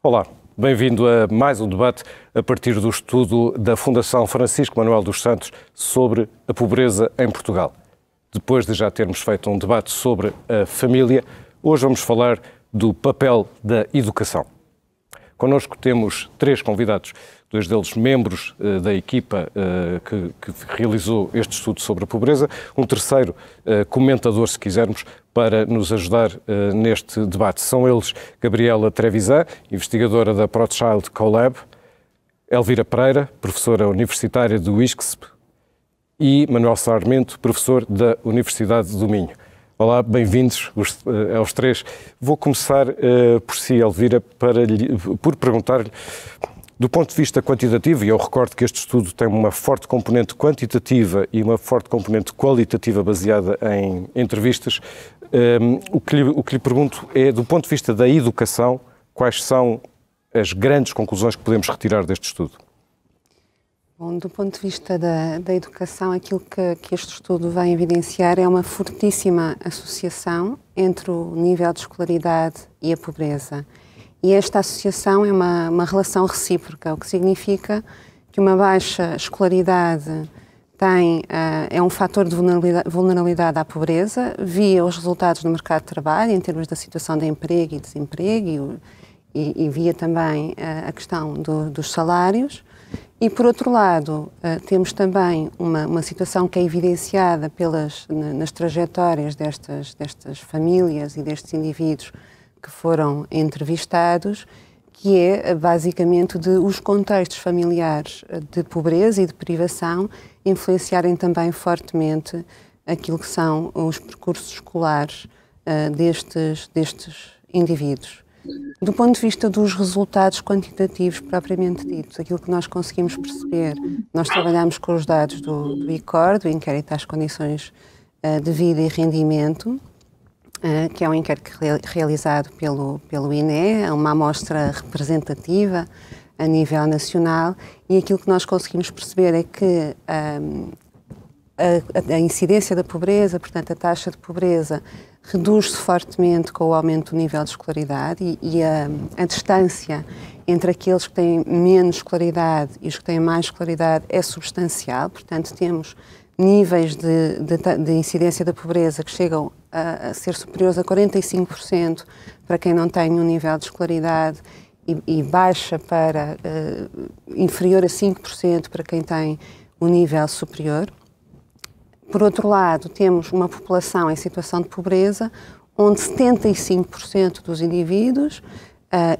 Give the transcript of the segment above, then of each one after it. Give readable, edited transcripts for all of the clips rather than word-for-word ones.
Olá, bem-vindo a mais um debate a partir do estudo da Fundação Francisco Manuel dos Santos sobre a pobreza em Portugal. Depois de já termos feito um debate sobre a família, hoje vamos falar do papel da educação. Connosco temos 3 convidados, 2 deles membros da equipa que realizou este estudo sobre a pobreza, um terceiro comentador, se quisermos, para nos ajudar neste debate. São eles Gabriela Trevisan, investigadora da Prochild Collab, Elvira Pereira, professora universitária do ISCSP, e Manuel Sarmento, professor da Universidade do Minho. Olá, bem-vindos aos 3. Vou começar por si, Elvira, por perguntar-lhe, do ponto de vista quantitativo, e eu recordo que este estudo tem uma forte componente quantitativa e uma forte componente qualitativa baseada em entrevistas, o que lhe pergunto é, do ponto de vista da educação, quais são as grandes conclusões que podemos retirar deste estudo? Bom, do ponto de vista da educação, aquilo que este estudo vai evidenciar é uma fortíssima associação entre o nível de escolaridade e a pobreza. E esta associação é uma relação recíproca, o que significa que uma baixa escolaridade é um fator de vulnerabilidade à pobreza, via os resultados do mercado de trabalho, em termos da situação de emprego e desemprego, e via também a questão dos salários. E, por outro lado, temos também uma situação que é evidenciada nas trajetórias destas famílias e destes indivíduos que foram entrevistados, que é basicamente de os contextos familiares de pobreza e de privação influenciarem também fortemente aquilo que são os percursos escolares destes indivíduos. Do ponto de vista dos resultados quantitativos propriamente ditos, aquilo que nós conseguimos perceber, nós trabalhamos com os dados do ICOR, do Inquérito às Condições de Vida e Rendimento, que é um inquérito realizado pelo INE, é uma amostra representativa a nível nacional, e aquilo que nós conseguimos perceber é que a incidência da pobreza, portanto a taxa de pobreza, reduz-se fortemente com o aumento do nível de escolaridade e a distância entre aqueles que têm menos escolaridade e os que têm mais escolaridade é substancial. Portanto, temos níveis de incidência da pobreza que chegam a ser superiores a 45% para quem não tem um nível de escolaridade e baixa para inferior a 5% para quem tem um nível superior. Por outro lado, temos uma população em situação de pobreza onde 75% dos indivíduos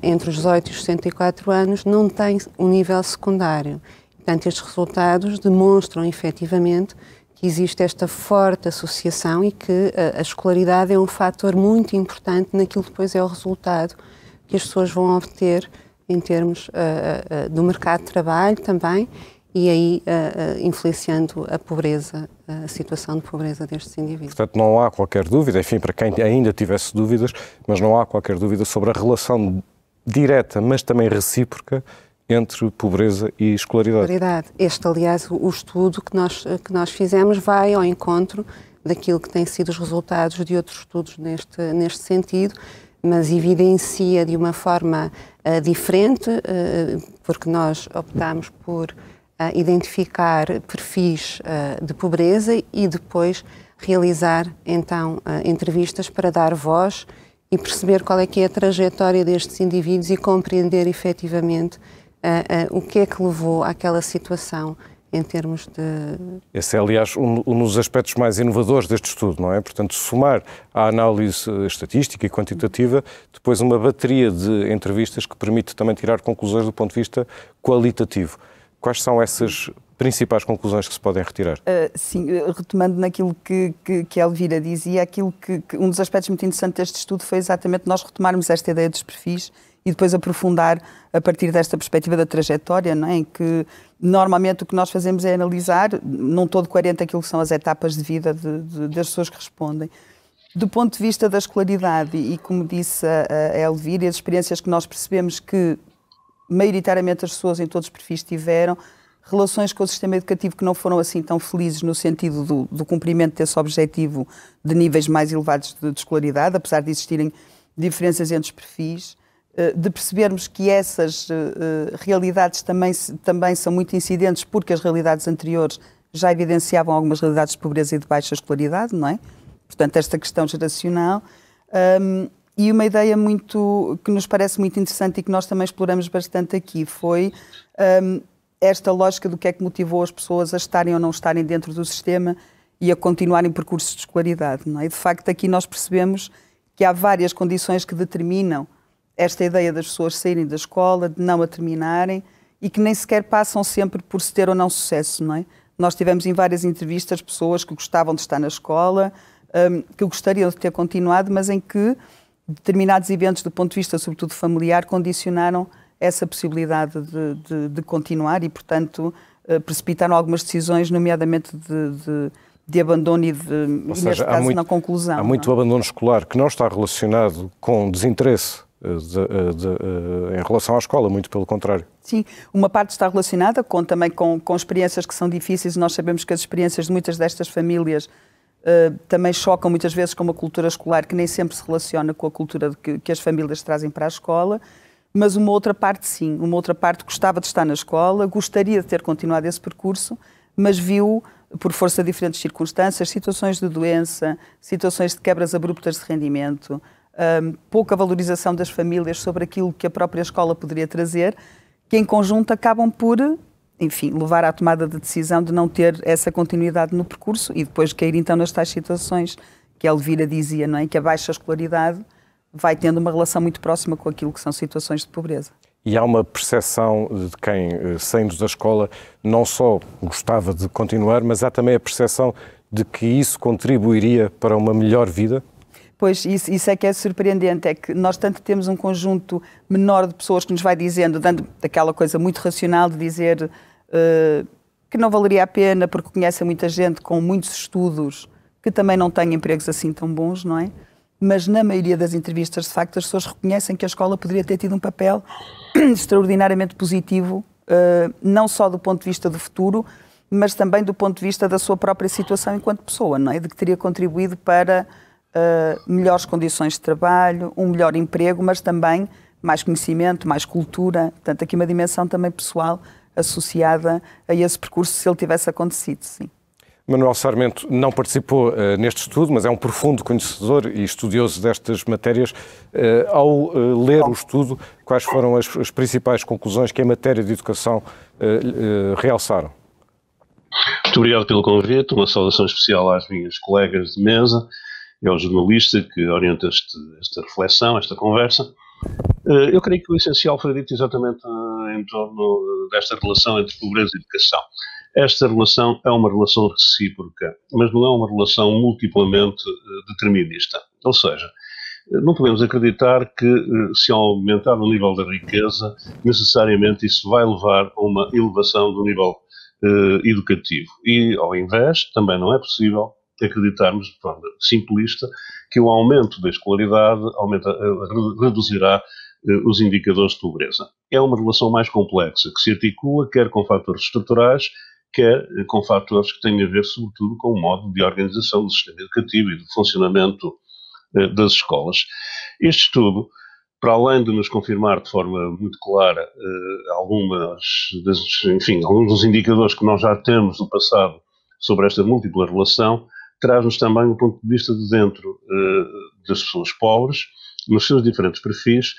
entre os 18 e os 64 anos não têm um nível secundário. Portanto, estes resultados demonstram efetivamente que existe esta forte associação e que a escolaridade é um fator muito importante naquilo que depois é o resultado que as pessoas vão obter em termos do mercado de trabalho também, e aí influenciando a pobreza, a situação de pobreza destes indivíduos. Portanto, não há qualquer dúvida, enfim, para quem ainda tivesse dúvidas, mas não há qualquer dúvida sobre a relação direta, mas também recíproca, entre pobreza e escolaridade. Este, aliás, o estudo que nós fizemos vai ao encontro daquilo que têm sido os resultados de outros estudos neste sentido, mas evidencia de uma forma diferente, porque nós optámos por identificar perfis de pobreza e depois realizar, então, entrevistas para dar voz e perceber qual é que é a trajetória destes indivíduos e compreender efetivamente o que é que levou àquela situação em termos de... Esse é, aliás, um dos aspectos mais inovadores deste estudo, não é? Portanto, somar à análise estatística e quantitativa, depois uma bateria de entrevistas que permite também tirar conclusões do ponto de vista qualitativo. Quais são essas principais conclusões que se podem retirar? Sim, retomando naquilo que a Elvira dizia, um dos aspectos muito interessantes deste estudo foi exatamente nós retomarmos esta ideia dos perfis e depois aprofundar a partir desta perspectiva da trajetória, não é? Em que normalmente o que nós fazemos é analisar, num todo coerente, aquilo que são as etapas de vida das pessoas que respondem. Do ponto de vista da escolaridade, e como disse a Elvira, as experiências que nós percebemos que maioritariamente as pessoas em todos os perfis tiveram relações com o sistema educativo que não foram assim tão felizes no sentido do cumprimento desse objetivo de níveis mais elevados de escolaridade, apesar de existirem diferenças entre os perfis. de percebermos que essas realidades também são muito incidentes, porque as realidades anteriores já evidenciavam algumas realidades de pobreza e de baixa escolaridade, não é? Portanto, esta questão geracional. E uma ideia que nos parece muito interessante e que nós também exploramos bastante aqui foi esta lógica do que é que motivou as pessoas a estarem ou não estarem dentro do sistema e a continuarem percursos de escolaridade, não é? E, de facto, aqui nós percebemos que há várias condições que determinam esta ideia das pessoas saírem da escola, de não a terminarem e que nem sequer passam sempre por se ter ou não sucesso, não é? Nós tivemos em várias entrevistas pessoas que gostavam de estar na escola, que gostariam de ter continuado, mas em que determinados eventos do ponto de vista, sobretudo familiar, condicionaram essa possibilidade de continuar e, portanto, precipitaram algumas decisões, nomeadamente de abandono e neste caso, não conclusão. Há muito abandono escolar que não está relacionado com desinteresse em relação à escola, muito pelo contrário. Sim, uma parte está relacionada também com experiências que são difíceis. Nós sabemos que as experiências de muitas destas famílias também chocam muitas vezes com uma cultura escolar que nem sempre se relaciona com a cultura que as famílias trazem para a escola. Mas uma outra parte, sim, uma outra parte gostava de estar na escola, gostaria de ter continuado esse percurso, mas viu, por força de diferentes circunstâncias, situações de doença, situações de quebras abruptas de rendimento, pouca valorização das famílias sobre aquilo que a própria escola poderia trazer, que em conjunto acabam por, enfim, levar à tomada de decisão de não ter essa continuidade no percurso e depois cair então nas tais situações que a Elvira dizia, não é? Que a baixa escolaridade vai tendo uma relação muito próxima com aquilo que são situações de pobreza. E há uma percepção de quem, saindo da escola, não só gostava de continuar, mas há também a percepção de que isso contribuiria para uma melhor vida? Pois, isso é que é surpreendente, é que nós tanto temos um conjunto menor de pessoas que nos vai dizendo, dando aquela coisa muito racional de dizer que não valeria a pena porque conhecem muita gente com muitos estudos que também não têm empregos assim tão bons, não é? Mas na maioria das entrevistas, de facto, as pessoas reconhecem que a escola poderia ter tido um papel extraordinariamente positivo, não só do ponto de vista do futuro, mas também do ponto de vista da sua própria situação enquanto pessoa, não é? De que teria contribuído para melhores condições de trabalho, um melhor emprego, mas também mais conhecimento, mais cultura. Portanto, aqui uma dimensão também pessoal associada a esse percurso, se ele tivesse acontecido, sim. Manuel Sarmento não participou neste estudo, mas é um profundo conhecedor e estudioso destas matérias. Ao ler o estudo, quais foram as principais conclusões que, em matéria de educação, realçaram? Muito obrigado pelo convite. Uma saudação especial às minhas colegas de mesa e ao jornalista que orienta esta reflexão, esta conversa. Eu creio que o essencial foi dito exatamente em torno desta relação entre pobreza e educação. Esta relação é uma relação recíproca, mas não é uma relação multiplamente determinista. Ou seja, não podemos acreditar que se aumentar o nível da riqueza, necessariamente isso vai levar a uma elevação do nível educativo. E, ao invés, também não é possível acreditarmos de forma simplista que o aumento da escolaridade reduzirá os indicadores de pobreza. É uma relação mais complexa, que se articula quer com fatores estruturais, quer com fatores que têm a ver, sobretudo, com o modo de organização do sistema educativo e do funcionamento das escolas. Este estudo, para além de nos confirmar de forma muito clara alguns dos indicadores que nós já temos do passado sobre esta múltipla relação, traz-nos também o ponto de vista de dentro das pessoas pobres, nos seus diferentes perfis,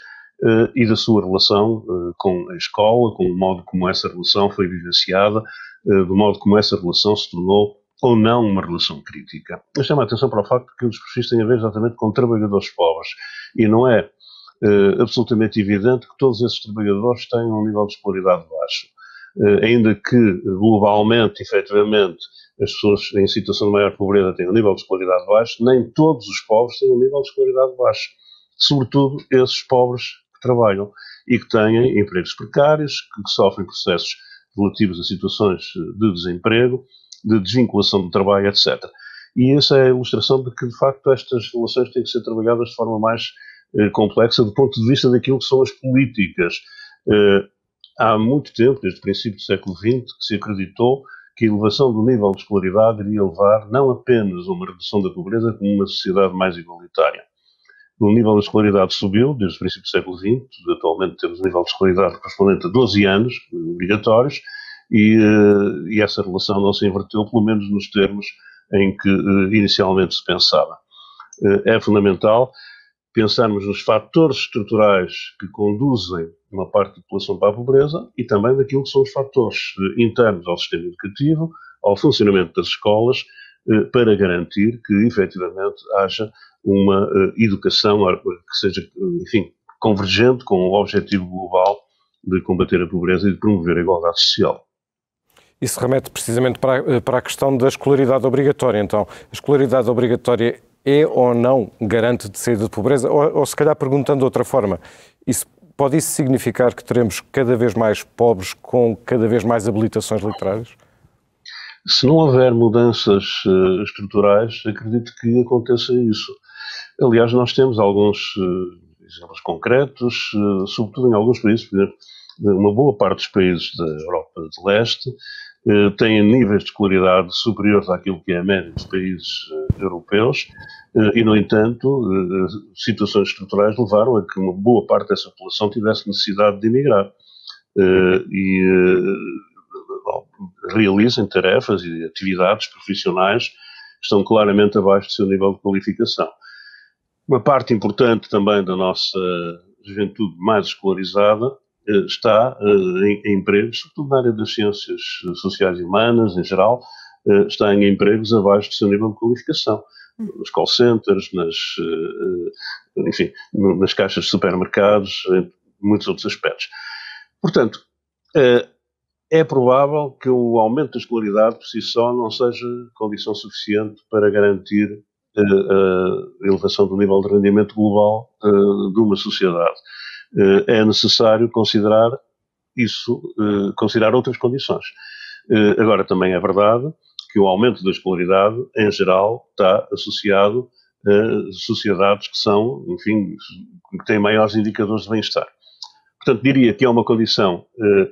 e da sua relação com a escola, com o modo como essa relação foi vivenciada, do modo como essa relação se tornou ou não uma relação crítica. Eu chamo a atenção para o facto de que os perfis têm a ver exatamente com trabalhadores pobres e não é absolutamente evidente que todos esses trabalhadores tenham um nível de escolaridade baixo. Ainda que globalmente, efetivamente, as pessoas em situação de maior pobreza têm um nível de escolaridade baixo, nem todos os pobres têm um nível de escolaridade baixo. Sobretudo esses pobres que trabalham e que têm empregos precários, que sofrem processos relativos a situações de desemprego, de desvinculação do trabalho, etc. E essa é a ilustração de que, de facto, estas relações têm que ser trabalhadas de forma mais complexa do ponto de vista daquilo que são as políticas. Há muito tempo, desde o princípio do século XX, que se acreditou que a elevação do nível de escolaridade iria levar não apenas a uma redução da pobreza, como uma sociedade mais igualitária. O nível de escolaridade subiu desde o princípio do século XX, atualmente temos um nível de escolaridade correspondente a 12 anos obrigatórios, e essa relação não se inverteu, pelo menos nos termos em que inicialmente se pensava. É fundamental pensarmos nos fatores estruturais que conduzem uma parte da população para a pobreza e também daquilo que são os fatores internos ao sistema educativo, ao funcionamento das escolas, para garantir que, efetivamente, haja uma educação que seja, enfim, convergente com o objetivo global de combater a pobreza e de promover a igualdade social. Isso remete precisamente para a questão da escolaridade obrigatória. Então, a escolaridade obrigatória é ou não garante de saída de pobreza? Ou se calhar perguntando de outra forma, pode isso significar que teremos cada vez mais pobres com cada vez mais habilitações literárias? Se não houver mudanças estruturais, acredito que aconteça isso. Aliás, nós temos alguns exemplos concretos, sobretudo em alguns países, por exemplo, uma boa parte dos países da Europa de Leste têm níveis de escolaridade superiores àquilo que é a média dos países europeus e, no entanto, situações estruturais levaram a que uma boa parte dessa população tivesse necessidade de emigrar realizem tarefas e atividades profissionais que estão claramente abaixo do seu nível de qualificação. Uma parte importante também da nossa juventude mais escolarizada está em empregos, sobretudo na área das ciências sociais e humanas, em geral, está em empregos abaixo do seu nível de qualificação. Nos call centers, nas caixas de supermercados, em muitos outros aspectos. Portanto, é provável que o aumento da escolaridade por si só não seja condição suficiente para garantir a elevação do nível de rendimento global de uma sociedade. É necessário considerar isso, considerar outras condições. Agora, também é verdade que o aumento da escolaridade, em geral, está associado a sociedades que são, enfim, que têm maiores indicadores de bem-estar. Portanto, diria que é uma condição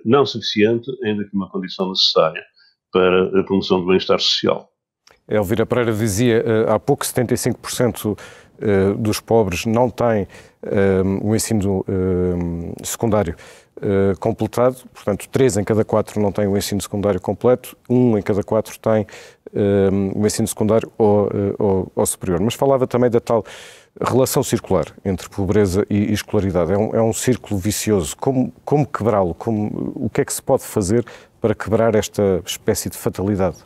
não suficiente, ainda que uma condição necessária para a promoção do bem-estar social. Elvira Pereira dizia há pouco que 75% dos pobres não têm o ensino secundário completado, portanto 3 em cada 4 não têm o ensino secundário completo, 1 em cada 4 tem o ensino secundário ou superior. Mas falava também da tal relação circular entre pobreza e escolaridade. É um círculo vicioso. Como quebrá-lo? O que é que se pode fazer para quebrar esta espécie de fatalidade?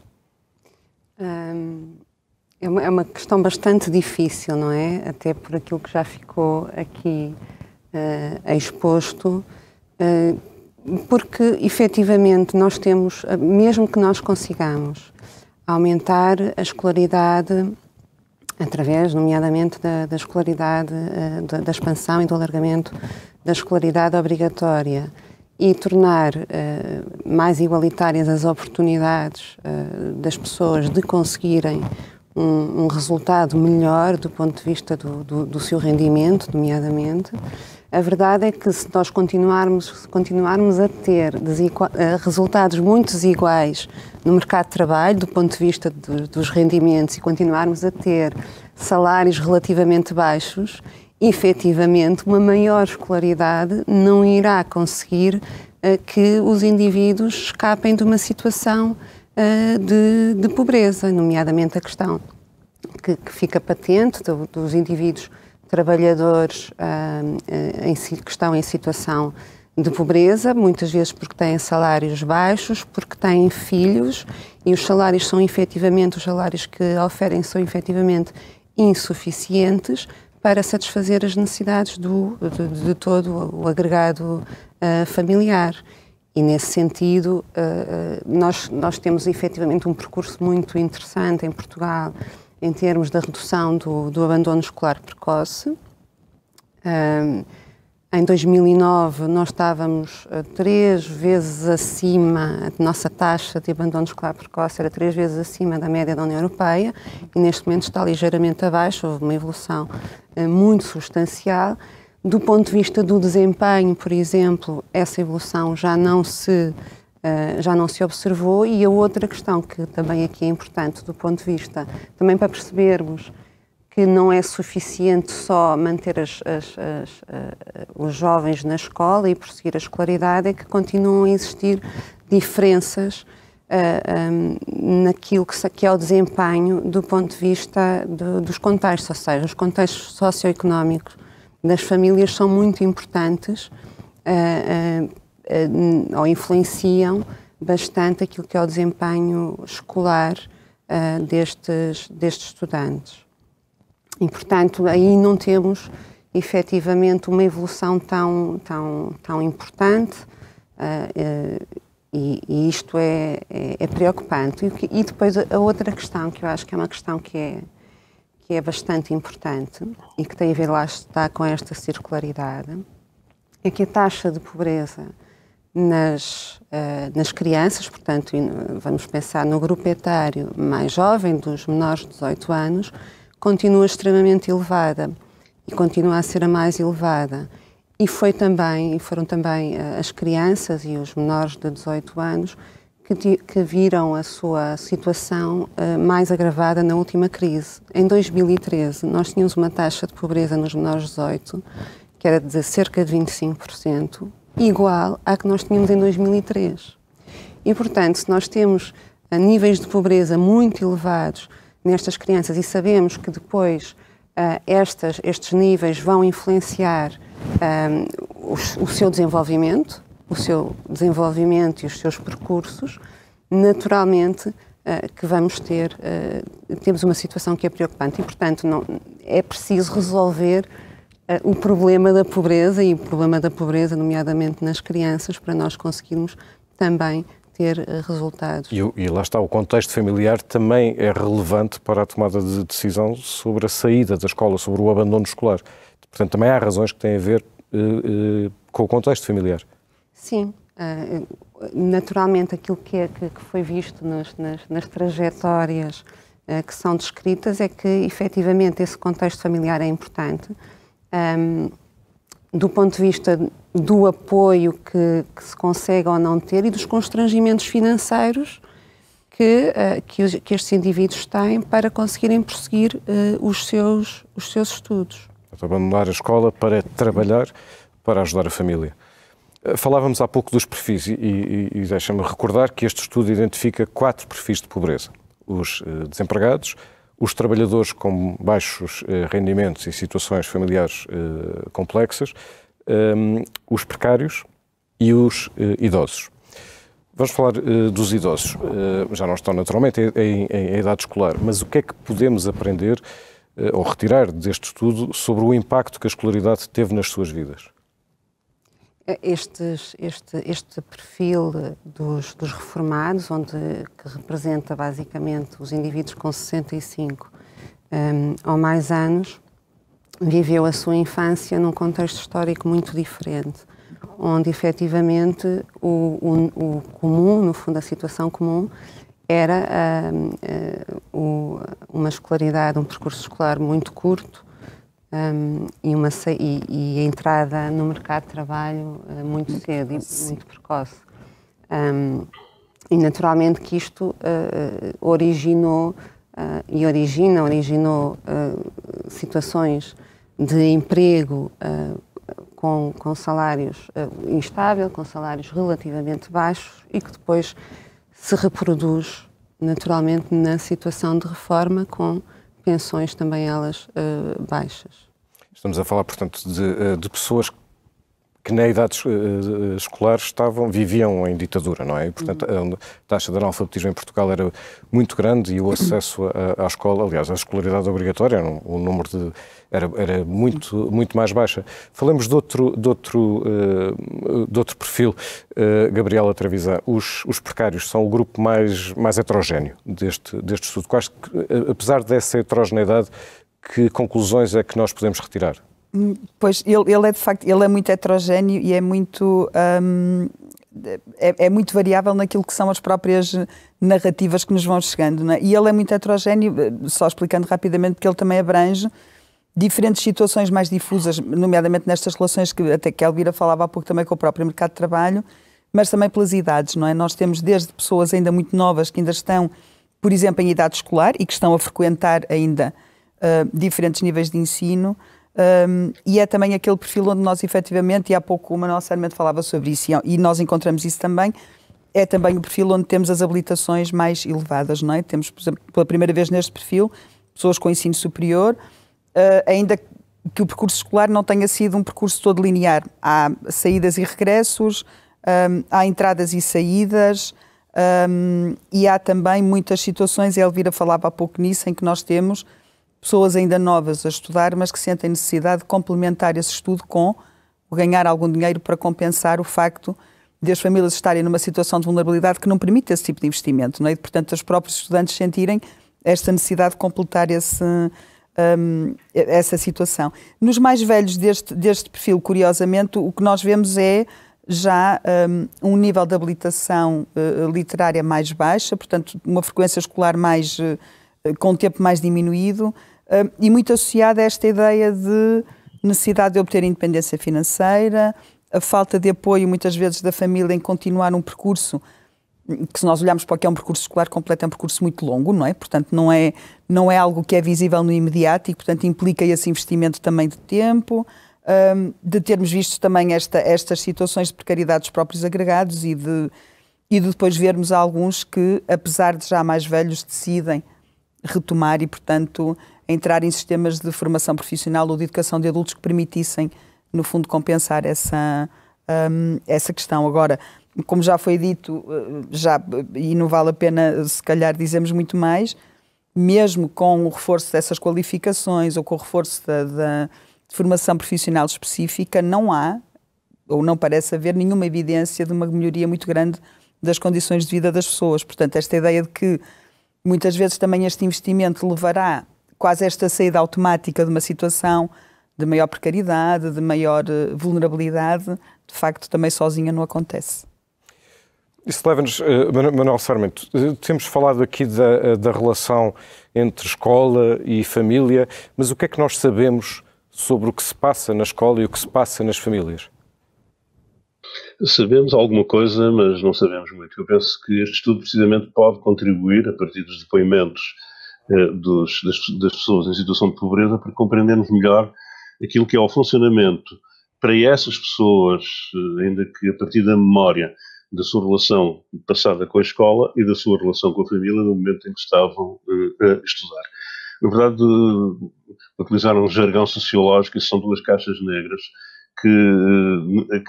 É uma questão bastante difícil, não é? Até por aquilo que já ficou aqui exposto, porque efetivamente nós temos, mesmo que nós consigamos aumentar a escolaridade através, nomeadamente, da escolaridade, da expansão e do alargamento da escolaridade obrigatória e tornar mais igualitárias as oportunidades das pessoas de conseguirem um resultado melhor do ponto de vista do seu rendimento, nomeadamente, a verdade é que se nós continuarmos a ter resultados muito desiguais no mercado de trabalho, do ponto de vista dos rendimentos, e continuarmos a ter salários relativamente baixos, efetivamente uma maior escolaridade não irá conseguir que os indivíduos escapem de uma situação de pobreza, nomeadamente a questão que fica patente dos indivíduos trabalhadores que estão em situação de pobreza, muitas vezes porque têm salários baixos, porque têm filhos e os salários que oferem são efetivamente insuficientes para satisfazer as necessidades de todo o agregado familiar. E, nesse sentido, nós temos efetivamente um percurso muito interessante em Portugal em termos da redução do abandono escolar precoce. Em 2009, nós estávamos 3 vezes acima, a nossa taxa de abandono escolar precoce era 3 vezes acima da média da União Europeia e, neste momento, está ligeiramente abaixo. Houve uma evolução muito substancial. Do ponto de vista do desempenho, por exemplo, essa evolução já não se observou. E a outra questão que também aqui é importante do ponto de vista, também para percebermos que não é suficiente só manter os jovens na escola e prosseguir a escolaridade, é que continuam a existir diferenças naquilo que é o desempenho do ponto de vista dos contextos, ou seja, os contextos socioeconómicos das famílias são muito importantes ou influenciam bastante aquilo que é o desempenho escolar destes estudantes. E, portanto, aí não temos efetivamente uma evolução tão importante e isto é preocupante. E depois a outra questão, que eu acho que é uma questão que é bastante importante e que tem a ver, lá está, com esta circularidade, é que a taxa de pobreza nas crianças, portanto, vamos pensar no grupo etário mais jovem, dos menores de 18 anos, continua extremamente elevada e continua a ser a mais elevada. E foram também as crianças e os menores de 18 anos que viram a sua situação mais agravada na última crise. Em 2013, nós tínhamos uma taxa de pobreza nos menores de 18, que era de cerca de 25%, igual à que nós tínhamos em 2003. E, portanto, se nós temos níveis de pobreza muito elevados nestas crianças e sabemos que depois estes níveis vão influenciar o seu desenvolvimento e os seus percursos, naturalmente que temos uma situação que é preocupante e, portanto, é preciso resolver o problema da pobreza e o problema da pobreza, nomeadamente nas crianças, para nós conseguirmos também ter resultados. E lá está, o contexto familiar também é relevante para a tomada de decisão sobre a saída da escola, sobre o abandono escolar. Portanto, também há razões que têm a ver com o contexto familiar. Sim. Naturalmente, aquilo que foi visto nas trajetórias que são descritas é que, efetivamente, esse contexto familiar é importante. Do ponto de vista do apoio que se consegue ou não ter e dos constrangimentos financeiros que estes indivíduos têm para conseguirem prosseguir os seus estudos. Abandonar a escola para trabalhar, para ajudar a família. Falávamos há pouco dos perfis e deixa-me recordar que este estudo identifica 4 perfis de pobreza. Os desempregados, os trabalhadores com baixos rendimentos e situações familiares complexas, os precários e os idosos. Vamos falar dos idosos. Já não estão naturalmente em idade escolar, mas o que é que podemos aprender ou retirar deste estudo sobre o impacto que a escolaridade teve nas suas vidas? Este perfil dos reformados, que representa basicamente os indivíduos com 65 ou mais anos, viveu a sua infância num contexto histórico muito diferente, onde efetivamente o comum, no fundo a situação comum, era uma escolaridade, um percurso escolar muito curto, e a entrada no mercado de trabalho muito cedo e muito precoce. E naturalmente que isto originou situações de emprego com salários instável, com salários relativamente baixos e que depois se reproduz naturalmente na situação de reforma com pensões também elas baixas. Estamos a falar, portanto, de pessoas que na idade escolar viviam em ditadura, não é? E, portanto, a taxa de analfabetismo em Portugal era muito grande e o acesso à escola, aliás, à escolaridade obrigatória, o número era muito mais baixa. Falamos de outro perfil, Gabriela Trevisan. Os precários são o grupo mais heterogéneo deste estudo. Quase que, apesar dessa heterogeneidade, que conclusões é que nós podemos retirar? Pois, ele é de facto, ele é muito heterogéneo e é muito variável naquilo que são as próprias narrativas que nos vão chegando, não é? E ele é muito heterogéneo, só explicando rapidamente, porque ele também abrange diferentes situações mais difusas, nomeadamente nestas relações que a Elvira falava há pouco também com o próprio mercado de trabalho, mas também pelas idades, não é? Nós temos desde pessoas ainda muito novas que ainda estão, por exemplo, em idade escolar e que estão a frequentar ainda diferentes níveis de ensino, e é também aquele perfil onde nós efetivamente, e há pouco o Manuel Sarmento falava sobre isso, e nós encontramos isso também, é também o perfil onde temos as habilitações mais elevadas, não é? Temos, por exemplo, pela primeira vez neste perfil, pessoas com ensino superior, ainda que o percurso escolar não tenha sido um percurso todo linear. Há saídas e regressos, há entradas e saídas, e há também muitas situações, a Elvira falava há pouco nisso, em que nós temos pessoas ainda novas a estudar, mas que sentem necessidade de complementar esse estudo com ganhar algum dinheiro para compensar o facto de as famílias estarem numa situação de vulnerabilidade que não permite esse tipo de investimento, não é? E, portanto, os próprios estudantes sentirem esta necessidade de completar essa situação. Nos mais velhos deste perfil, curiosamente, o que nós vemos é já um nível de habilitação literária mais baixa, portanto, uma frequência escolar com um tempo mais diminuído, e muito associada a esta ideia de necessidade de obter independência financeira, a falta de apoio, muitas vezes, da família em continuar um percurso que, se nós olharmos para o que é um percurso escolar completo, é um percurso muito longo, não é? Portanto, não é algo que é visível no imediato e, portanto, implica esse investimento também de tempo, de termos visto também estas situações de precariedade dos próprios agregados e de depois vermos alguns que, apesar de já mais velhos, decidem retomar e, portanto, entrar em sistemas de formação profissional ou de educação de adultos que permitissem, no fundo, compensar essa questão. Agora, como já foi dito, e não vale a pena, se calhar, dizermos muito mais, mesmo com o reforço dessas qualificações ou com o reforço da formação profissional específica, não há, ou não parece haver, nenhuma evidência de uma melhoria muito grande das condições de vida das pessoas. Portanto, esta ideia de que muitas vezes também este investimento levará quase a esta saída automática de uma situação de maior precariedade, de maior vulnerabilidade, de facto também sozinha não acontece. Isso leva-nos, Manuel Sarmento, temos falado aqui da relação entre escola e família, mas o que é que nós sabemos sobre o que se passa na escola e o que se passa nas famílias? Sabemos alguma coisa, mas não sabemos muito. Eu penso que este estudo precisamente pode contribuir, a partir dos depoimentos das pessoas em situação de pobreza, para compreendermos melhor aquilo que é o funcionamento para essas pessoas, ainda que a partir da memória da sua relação passada com a escola e da sua relação com a família no momento em que estavam a estudar. Na verdade, utilizar um jargão sociológico, isso são duas caixas negras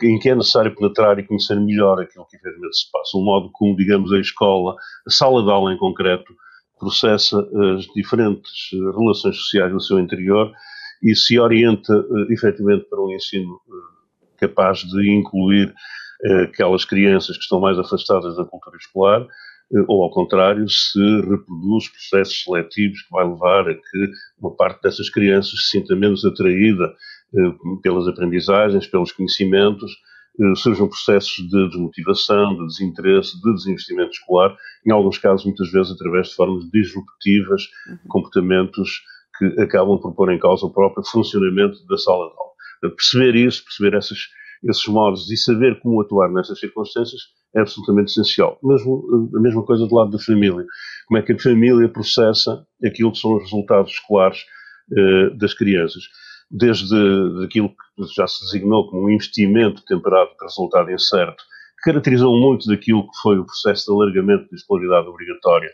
em que é necessário penetrar e conhecer melhor aquilo que efetivamente se passa. O modo como, digamos, a escola, a sala de aula em concreto, processa as diferentes relações sociais no seu interior e se orienta efetivamente para um ensino capaz de incluir aquelas crianças que estão mais afastadas da cultura escolar, ou ao contrário, se reproduz processos seletivos que vai levar a que uma parte dessas crianças se sinta menos atraída pelas aprendizagens, pelos conhecimentos, surjam processos de desmotivação, de desinteresse, de desinvestimento escolar, em alguns casos, muitas vezes, através de formas disruptivas, comportamentos que acabam por pôr em causa o próprio funcionamento da sala de aula. Perceber isso, perceber esses modos e saber como atuar nessas circunstâncias é absolutamente essencial. A mesma coisa do lado da família. Como é que a família processa aquilo que são os resultados escolares das crianças. Desde aquilo que já se designou como um investimento temperado de resultado incerto, que caracterizou muito daquilo que foi o processo de alargamento da escolaridade obrigatória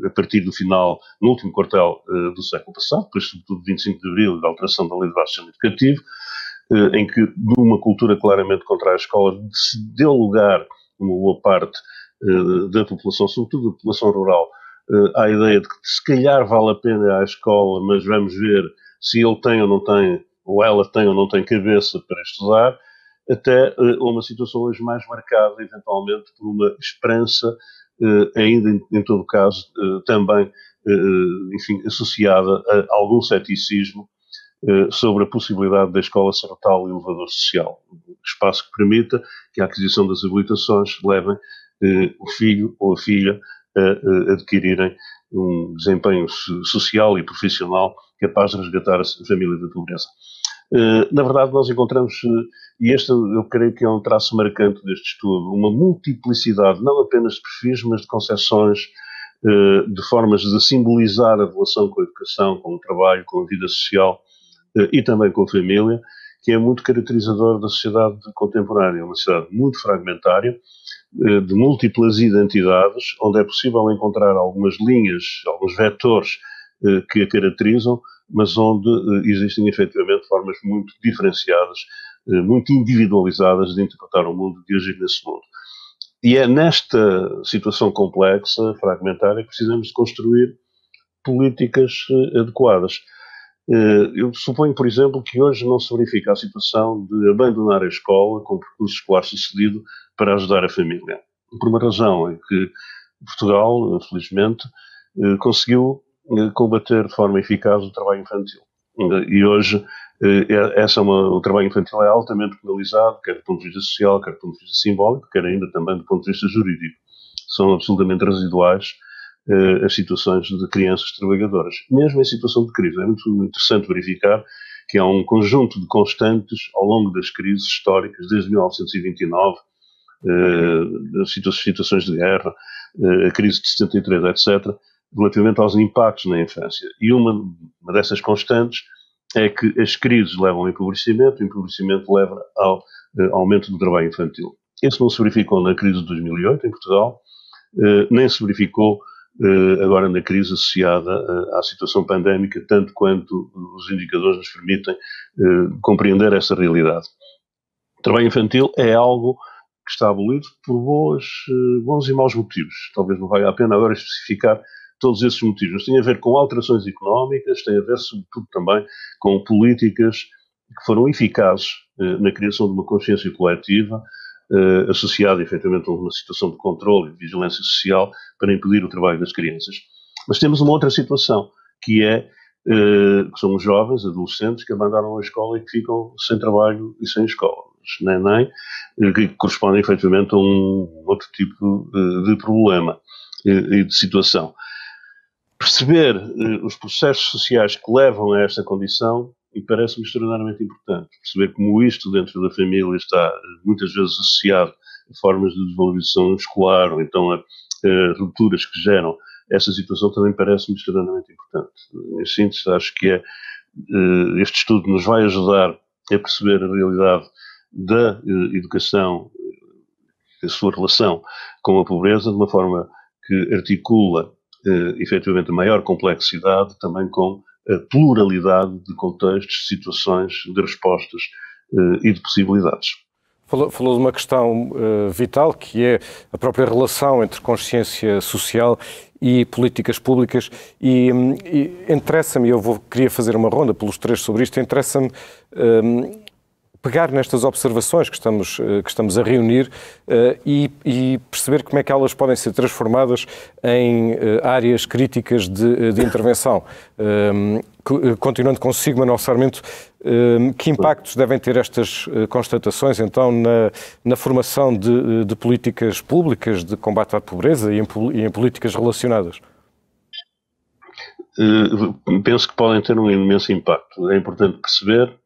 a partir do final, no último quartel do século passado, depois sobretudo de 25 de Abril e da alteração da Lei de Base do Sistema Educativo, em que, de uma cultura claramente contra a escola, se deu lugar, uma boa parte da população, sobretudo da população rural, à ideia de que se calhar vale a pena ir à escola, mas vamos ver se ele tem ou não tem, ou ela tem ou não tem cabeça para estudar, até uma situação hoje mais marcada, eventualmente, por uma esperança, ainda em todo caso, também, enfim, associada a algum ceticismo sobre a possibilidade da escola ser o tal elevador social, espaço que permita que a aquisição das habilitações levem o filho ou a filha a adquirirem um desempenho social e profissional capaz de resgatar a família da pobreza. Na verdade, nós encontramos, e este eu creio que é um traço marcante deste estudo, uma multiplicidade, não apenas de perfis, mas de concepções de formas de simbolizar a relação com a educação, com o trabalho, com a vida social e também com a família, que é muito caracterizador da sociedade contemporânea, uma sociedade muito fragmentária, de múltiplas identidades, onde é possível encontrar algumas linhas, alguns vetores que a caracterizam, mas onde existem efetivamente formas muito diferenciadas, muito individualizadas de interpretar o mundo, de agir nesse mundo. E é nesta situação complexa, fragmentária, que precisamos de construir políticas adequadas. Eu suponho, por exemplo, que hoje não se verifica a situação de abandonar a escola com percurso escolar sucedido para ajudar a família. Por uma razão é que Portugal, felizmente, conseguiu combater de forma eficaz o trabalho infantil. E hoje o trabalho infantil é altamente penalizado, quer do ponto de vista social, quer do ponto de vista simbólico, quer ainda também do ponto de vista jurídico. São absolutamente residuais as situações de crianças trabalhadoras. Mesmo em situação de crise, é muito interessante verificar que há um conjunto de constantes ao longo das crises históricas, desde 1929, situações de guerra, a crise de 73, etc., relativamente aos impactos na infância. E uma dessas constantes é que as crises levam ao empobrecimento, o empobrecimento leva ao aumento do trabalho infantil. Isso não se verificou na crise de 2008 em Portugal, nem se verificou agora na crise associada à situação pandémica, tanto quanto os indicadores nos permitem compreender essa realidade. O trabalho infantil é algo que está abolido por bons e maus motivos. Talvez não valha a pena agora especificar todos esses motivos, mas tem a ver com alterações económicas, tem a ver sobretudo também com políticas que foram eficazes na criação de uma consciência coletiva, associada efetivamente a uma situação de controle e de vigilância social para impedir o trabalho das crianças. Mas temos uma outra situação, que que são os jovens, adolescentes, que abandonaram a escola e que ficam sem trabalho e sem escola. Que correspondem efetivamente a um outro tipo de problema e de situação. Perceber os processos sociais que levam a esta condição e parece-me extraordinariamente importante. Perceber como isto dentro da família está muitas vezes associado a formas de desvalorização escolar ou então a rupturas que geram essa situação também parece-me extraordinariamente importante. Em síntese, acho que este estudo nos vai ajudar a perceber a realidade da educação, a sua relação com a pobreza, de uma forma que articula efetivamente a maior complexidade também com a pluralidade de contextos, de situações, de respostas e de possibilidades. Falou de uma questão vital, que é a própria relação entre consciência social e políticas públicas, e interessa-me, queria fazer uma ronda pelos três sobre isto, interessa-me pegar nestas observações que estamos a reunir e perceber como é que elas podem ser transformadas em áreas críticas de intervenção. Continuando consigo, Manuel Sarmento, que impactos devem ter estas constatações, então, na formação de políticas públicas de combate à pobreza e em políticas relacionadas? Penso que podem ter um imenso impacto. É importante perceber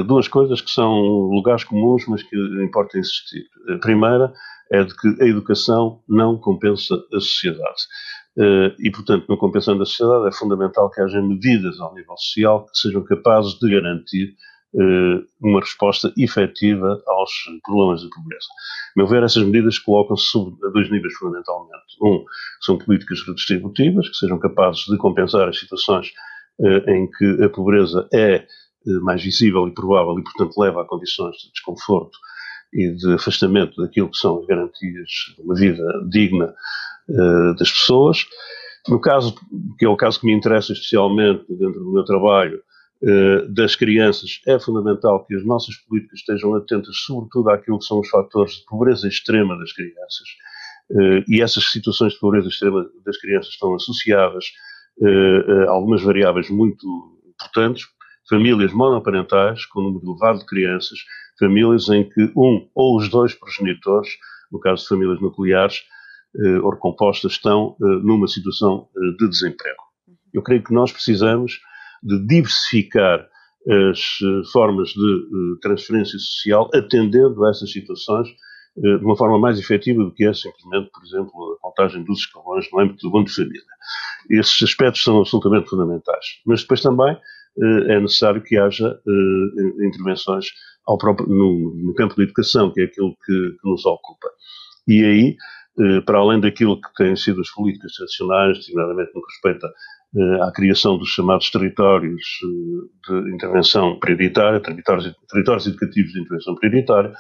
duas coisas que são lugares comuns, mas que importa insistir. A primeira é de que a educação não compensa a sociedade. E, portanto, não compensando a sociedade, é fundamental que haja medidas ao nível social que sejam capazes de garantir uma resposta efetiva aos problemas da pobreza. A meu ver, essas medidas colocam-se a dois níveis fundamentalmente. São políticas redistributivas, que sejam capazes de compensar as situações em que a pobreza é mais visível e provável e, portanto, leva a condições de desconforto e de afastamento daquilo que são as garantias de uma vida digna das pessoas. No caso, que é o caso que me interessa especialmente dentro do meu trabalho, das crianças, é fundamental que as nossas políticas estejam atentas sobretudo àquilo que são os fatores de pobreza extrema das crianças. E essas situações de pobreza extrema das crianças estão associadas a algumas variáveis muito importantes. Famílias monoparentais, com um número elevado de crianças, famílias em que um ou os dois progenitores, no caso de famílias nucleares ou recompostas, estão numa situação de desemprego. Eu creio que nós precisamos de diversificar as formas de transferência social, atendendo a essas situações de uma forma mais efetiva do que é simplesmente, por exemplo, a contagem dos escalões no âmbito do abono de família. Esses aspectos são absolutamente fundamentais. Mas depois também é necessário que haja intervenções no campo da educação, que é aquilo que nos ocupa. E aí, para além daquilo que têm sido as políticas tradicionais, designadamente no que respeita à criação dos chamados territórios de intervenção prioritária, territórios educativos de intervenção prioritária,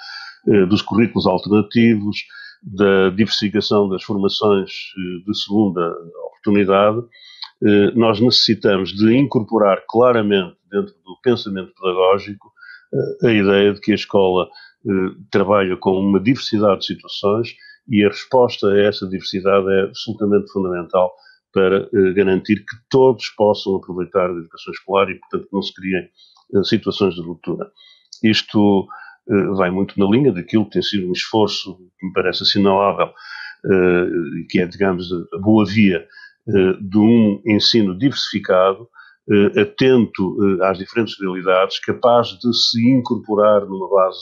dos currículos alternativos, da diversificação das formações de segunda oportunidade, nós necessitamos de incorporar claramente dentro do pensamento pedagógico a ideia de que a escola trabalha com uma diversidade de situações e a resposta a essa diversidade é absolutamente fundamental para garantir que todos possam aproveitar a educação escolar e, portanto, não se criem situações de ruptura. Isto vai muito na linha daquilo que tem sido um esforço que me parece assinalável e que é, digamos, a boa via de um ensino diversificado, atento às diferentes realidades, capaz de se incorporar numa base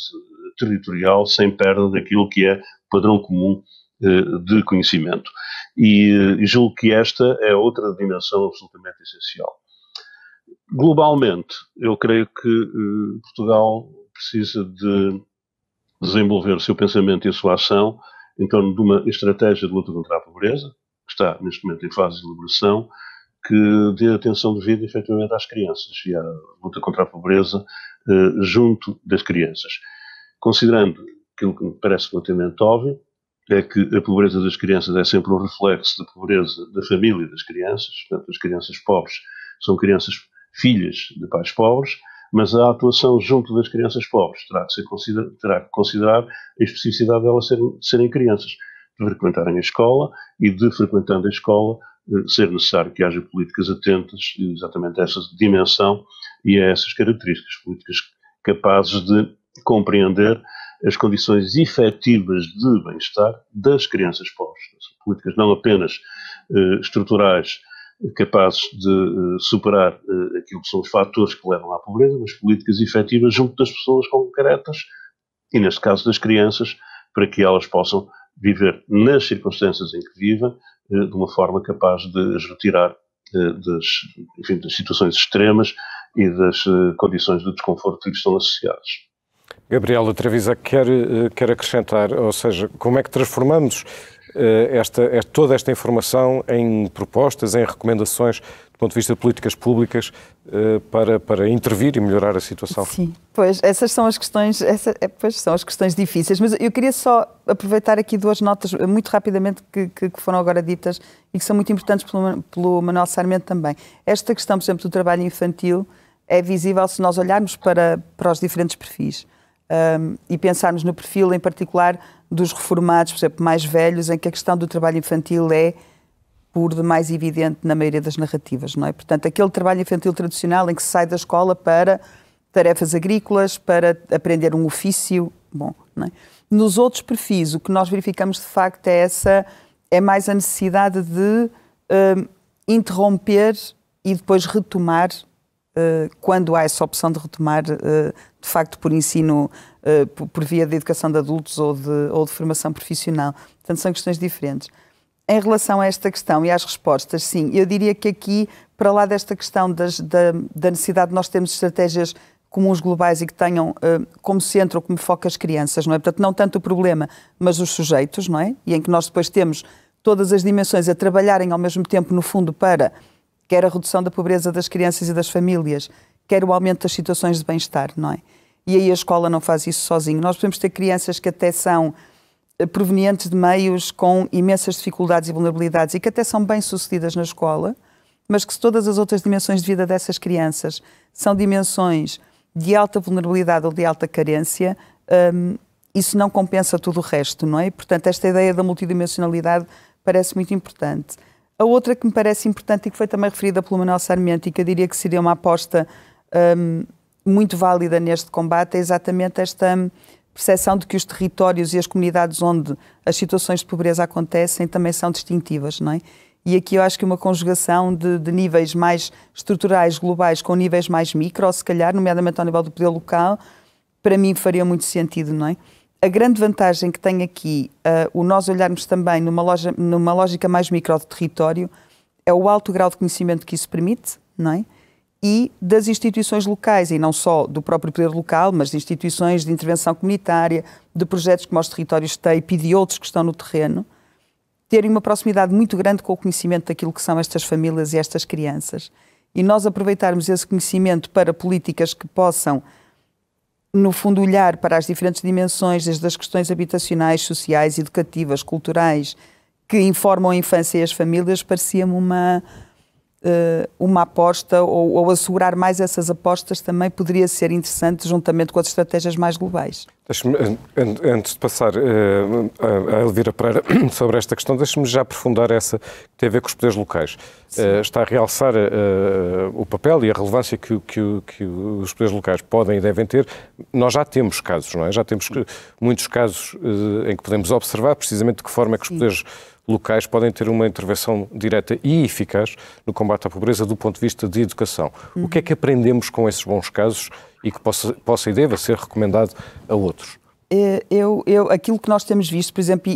territorial sem perda daquilo que é o padrão comum de conhecimento. E julgo que esta é outra dimensão absolutamente essencial. Globalmente, eu creio que Portugal precisa de desenvolver o seu pensamento e a sua ação em torno de uma estratégia de luta contra a pobreza, que está neste momento em fase de elaboração, que dê atenção devida efetivamente às crianças e à luta contra a pobreza junto das crianças. Considerando aquilo que me parece relativamente óbvio, é que a pobreza das crianças é sempre um reflexo da pobreza da família das crianças. Portanto, as crianças pobres são crianças filhas de pais pobres, mas a atuação junto das crianças pobres terá que considerar a especificidade delas serem crianças, de frequentarem a escola e de frequentando a escola ser necessário que haja políticas atentas exatamente a essa dimensão e a essas características, políticas capazes de compreender as condições efetivas de bem-estar das crianças pobres. Políticas não apenas estruturais capazes de superar aquilo que são os fatores que levam à pobreza, mas políticas efetivas junto das pessoas concretas e, neste caso, das crianças, para que elas possam viver nas circunstâncias em que vivem de uma forma capaz de as retirar das situações extremas e das condições de desconforto que estão associadas. Gabriela Travisa quer acrescentar, ou seja, como é que transformamos toda esta informação em propostas, em recomendações do ponto de vista de políticas públicas para intervir e melhorar a situação? Sim, pois essas são as questões, são as questões difíceis, mas eu queria só aproveitar aqui duas notas muito rapidamente que foram agora ditas e que são muito importantes pelo Manuel Sarmento também. Esta questão, por exemplo, do trabalho infantil é visível se nós olharmos para os diferentes perfis. E pensarmos no perfil em particular dos reformados, por exemplo, mais velhos, em que a questão do trabalho infantil é por demais evidente na maioria das narrativas, não é? Portanto, aquele trabalho infantil tradicional em que se sai da escola para tarefas agrícolas, para aprender um ofício, bom, não é? Nos outros perfis, o que nós verificamos de facto é mais a necessidade de interromper e depois retomar quando há essa opção de retomar, de facto, por ensino, por via de educação de adultos ou de formação profissional. Portanto, são questões diferentes. Em relação a esta questão e às respostas, sim, eu diria que aqui, para lá desta questão da necessidade de nós termos estratégias comuns globais e que tenham como centro ou como foco as crianças, não é? Portanto, não tanto o problema, mas os sujeitos, não é? E em que nós depois temos todas as dimensões a trabalharem ao mesmo tempo, no fundo, para quer a redução da pobreza das crianças e das famílias, quer o aumento das situações de bem-estar, não é? E aí a escola não faz isso sozinho. Nós podemos ter crianças que até são provenientes de meios com imensas dificuldades e vulnerabilidades e que até são bem-sucedidas na escola, mas que se todas as outras dimensões de vida dessas crianças são dimensões de alta vulnerabilidade ou de alta carência, isso não compensa tudo o resto, não é? Portanto, esta ideia da multidimensionalidade parece muito importante. A outra que me parece importante e que foi também referida pelo Manuel Sarmento e que eu diria que seria uma aposta muito válida neste combate é exatamente esta percepção de que os territórios e as comunidades onde as situações de pobreza acontecem também são distintivas, não é? E aqui eu acho que uma conjugação de níveis mais estruturais, globais, com níveis mais micro, se calhar, nomeadamente ao nível do poder local, para mim faria muito sentido, não é? A grande vantagem que tem aqui, o nós olharmos também numa lógica mais micro de território, é o alto grau de conhecimento que isso permite, não é? E das instituições locais, e não só do próprio poder local, mas de instituições de intervenção comunitária, de projetos como os territórios TAPE e de outros que estão no terreno, terem uma proximidade muito grande com o conhecimento daquilo que são estas famílias e estas crianças. E nós aproveitarmos esse conhecimento para políticas que possam, no fundo, olhar para as diferentes dimensões, desde as questões habitacionais, sociais, educativas, culturais, que informam a infância e as famílias, parecia-me uma aposta, ou assegurar mais essas apostas também poderia ser interessante, juntamente com as estratégias mais globais. Antes de passar a Elvira Pereira sobre esta questão, deixe-me já aprofundar essa que tem a ver com os poderes locais. Está a realçar o papel e a relevância que os poderes locais podem e devem ter. Nós já temos casos, não é? Já temos muitos casos em que podemos observar precisamente de que forma é que os poderes locais podem ter uma intervenção direta e eficaz no combate à pobreza do ponto de vista de educação. O que é que aprendemos com esses bons casos e que possa e deva ser recomendado a outros? Aquilo que nós temos visto, por exemplo,